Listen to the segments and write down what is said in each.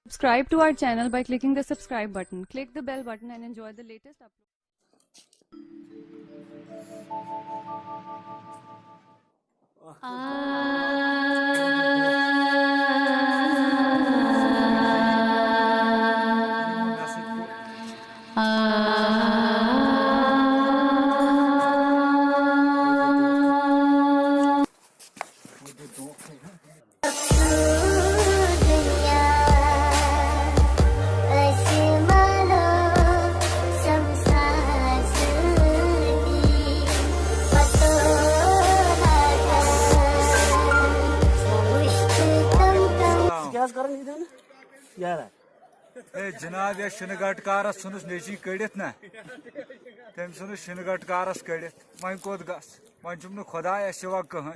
Subscribe to our channel by clicking the subscribe button. Click the bell button and enjoy the latest uploads. जनाब ये शिनगटकारस सुनस नेची कड़ित ना तम सुनस शिनगटकारस कड़ित वह कोत गस वह चुम खुदा सिवा कहें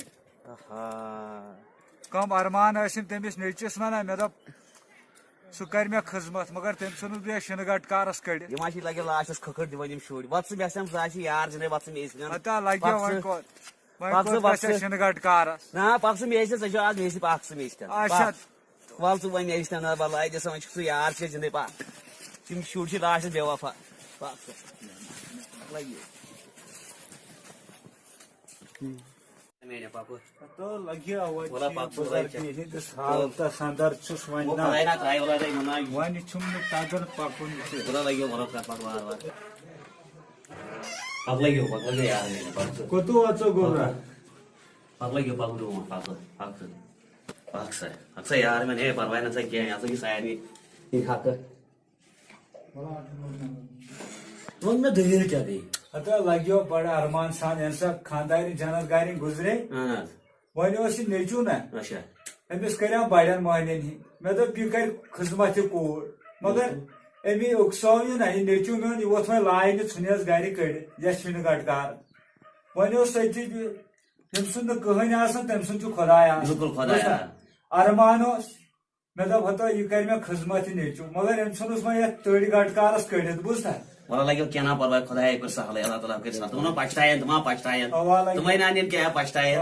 कम अरमान तमिस नेचिस वनान मे दप सह कर मे खिजमत मगर तम सुनस बह शिनगटकारस कड़ित लगे लाशस खखर दिवन शुर वत यार जन वत अता लगे वह शिनगटकारस ना पक मेज आज मेज पक मेज अच्छा वल वन मेज बल दिस वन सह यार जन पक तुम शुर लाश बेवफा पक तो लगे संदर वन छुम तगन पकुन कोतु वचो गोबरा यार मैंने परवाह ना क्या सारी मैं दलील क्या दी अत लगे बड़ा अरमान सान यम खानदारी जनत गारि गुजरे वन नेचू ना अमिस कर बड़न महन मे दोप यह कर खिजमत कूर मगर अमी उकसो ना यह नेचू मेन यह वो लाइन नुन गर कड़ शिनगटकार वन तथि तम सुन कहें तम सुन खुदाय अरमान मे दोप हतो यह कर मे खिजमत नेचू मगर अम सुनस वो तड़ गटकारस कड़ित बुझा वह लगे क्या ना परवाह खुदा कर सहल अल्लाह ताला कर तुम पछतायन तुम पछतायन तुम्हें नान क्या पछतायन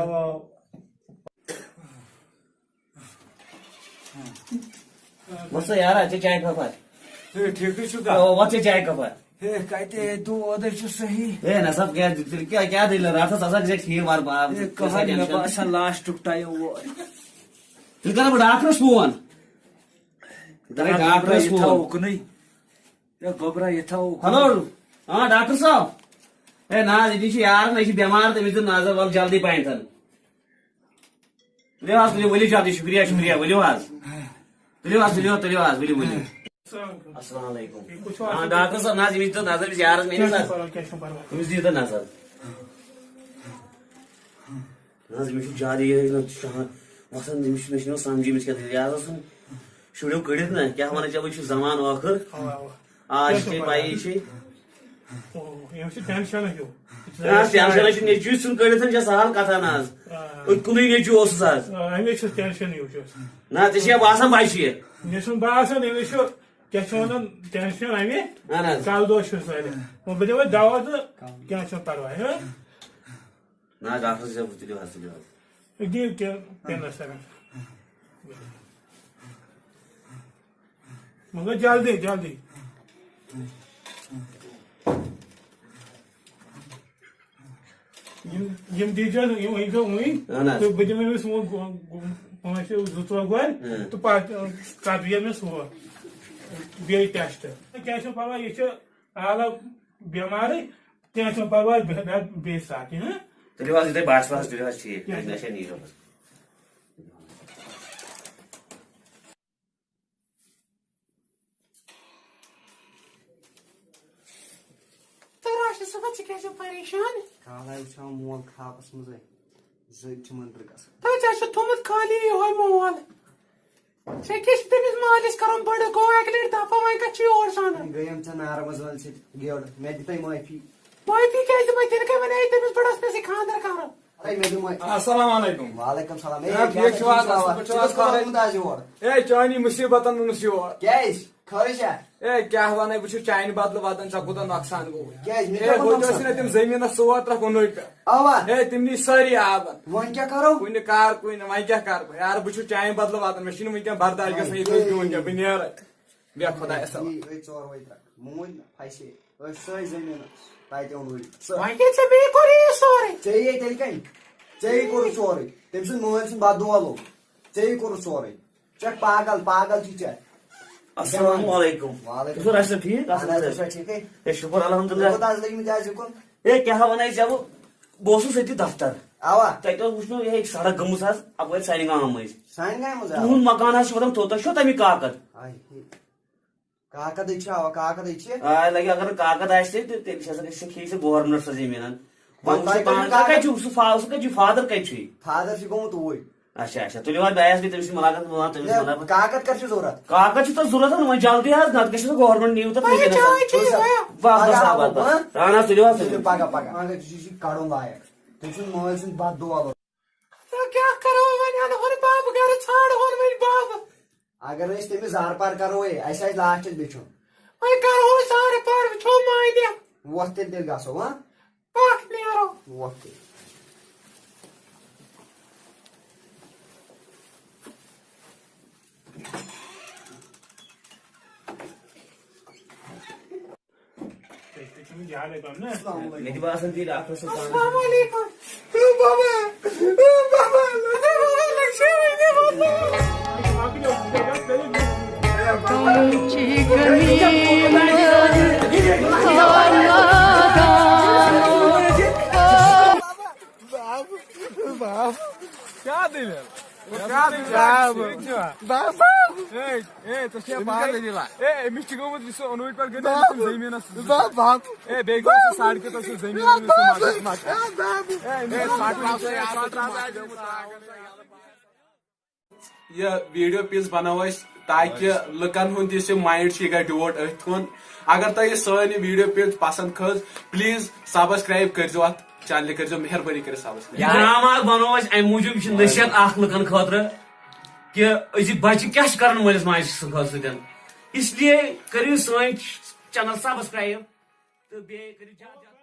बस यार चाय कपर ठीक वो चाय कपर कते तू ओदर सही ना सब क्या दिल रात खीर मार लास्ट टाइम वो कर डॉक्टरस फोन डॉक्टरस फोन गोबरा ये हेलो हाँ डॉक्टर साहब ए ना यह यार ना बेमार तमिस नजर वल जल्दी पान तुलियो जल्दी शुक्रिया शुक्रिया वलियो तुलियो तुलियो अस्सलाम वालेकुम हाँ डॉक्टर साहब ना यमिस नजर यार तमिस दी नजर ज्यादा वसन मे समझ क्या शुरू कड़ित ना क्या वन वह जमान आखिर आज पाई टेंशन नेचु सुन कड़ित सहल कथा ना कुन नेचु ना ऐसे बसान बचे बसान क्या टेंशन अमे कल दो बह दिव दवा तो क्या परवाह ना डॉक्टर साहब तुलियो दिव पेनस मगर जल्दी जल्दी दीजिए वही तो बह दिस वो गोर तो कर वो बे टेस्ट क्या परवाह यह आला बेमार क्या परवाह बे साथ तुलियो बास तुलियो ठीक नीरो परेशान मोल खापस मजे जमंद्रगस थोमुत खाली ये मोल मालिश कर बड़ गो एक लट दफा वह कह सान गयम नारमज वल गेड़ मे दित माफी माफी क्या तेल वन तमिस बड़स पे खानदर कर अरे मैं दूं अस्सलाम वालेकुम वालेकुम सलाम ठीक छो आज ए चानी मुसीबतन मुसीबत क्या इस खरिशा ए क्या वने बु चाइन बदल वादन सा कोता नुकसान गो क्या इस ए होतस ने तुम जमीन सोत रख उनोय पे आवा ए तुमनी सारी आब वन क्या करो कुन कार कुन वई क्या कर यार बु चाइन बदल वादन मशीन में क्या बर्दाश्त गस ये तो क्या बिनेर बे खुदा ऐसा वही चोर वही तक मोन फाइसे ओए सही जमीन ताइते उनोय वही के से बे कोरी सोरे चाहिए तेल कहीं चाहिए करो चोरी तेम सुन मोहन सुन बात दुआलो चाहिए करो चोरी चेक पागल पागल चीज है अस्सलाम वालेकुम वालेकुम तो रास्ता ठीक अच्छा ठीक है ए शुक्र अल्हम्दुलिल्लाह बता लगी में जाए कौन ए क्या वनाय जब बोसु सती दफ्तर आवा तै तो वुछनो ये एक सड़क गमुस आज अपवर साइन गाम मज साइन गाय मजा तुन मकान आज वदम तो शो तमी काकत आई काका दैछ आवा काका दैछ आ लगे अगर काकत आसे तो ते से खीसे गवर्नर से जमीनन वन वन पान का छु फादर कै छु फादर से गोमत वही अच्छा तुलियो आज बायस भी तमिस मुलाकात मुला तमिस मला काका कर छ जरूरत काकत तो जरूरत है वही जल्दी आज नत के गवर्नमेंट न्यू तो वापस आबाद राणा तुलियो आज पागा पागा आगे जी काढून लायक तुझे मोबाइल से बात दुआलो तो क्या करो मैंने हमारे बाप घर छाड़ और मेरी बाप अगर इस तेमे जार पार करो ऐसा लास्ट बिछो मैं करो सारे पार छो माय दे वक्त दिल गासो हां पाक नेरो वक्त याद है कम ना मेरी बात सुन डॉक्टर से अस्सलाम वालेकुम बाबा लक्ष्मी ने क्या दिल क्या बाबा ए तो क्या बात दिला ए मिस्टेक हो मत सो अनुट पर गने जमीन बाबा ए बेगो से साइड के तो जमीन में मार ए ये वीडियो पीस बनाओ ताकि लुकन हुंद यह माइंड डिवोट अथन अगर तुम यह सी वीडियो पीस पसंद खज प्लीज सब्सक्राइब करो अत चैनल कर मेहरबानी कर सब्सक्राइब ड्रामा बनो अमे मूजूब नसीहत लुकन खतर कि बच्चे क्या कर मलिस माज सत इसलिए करू सन चैनल सब्सक्राइब तो बे करू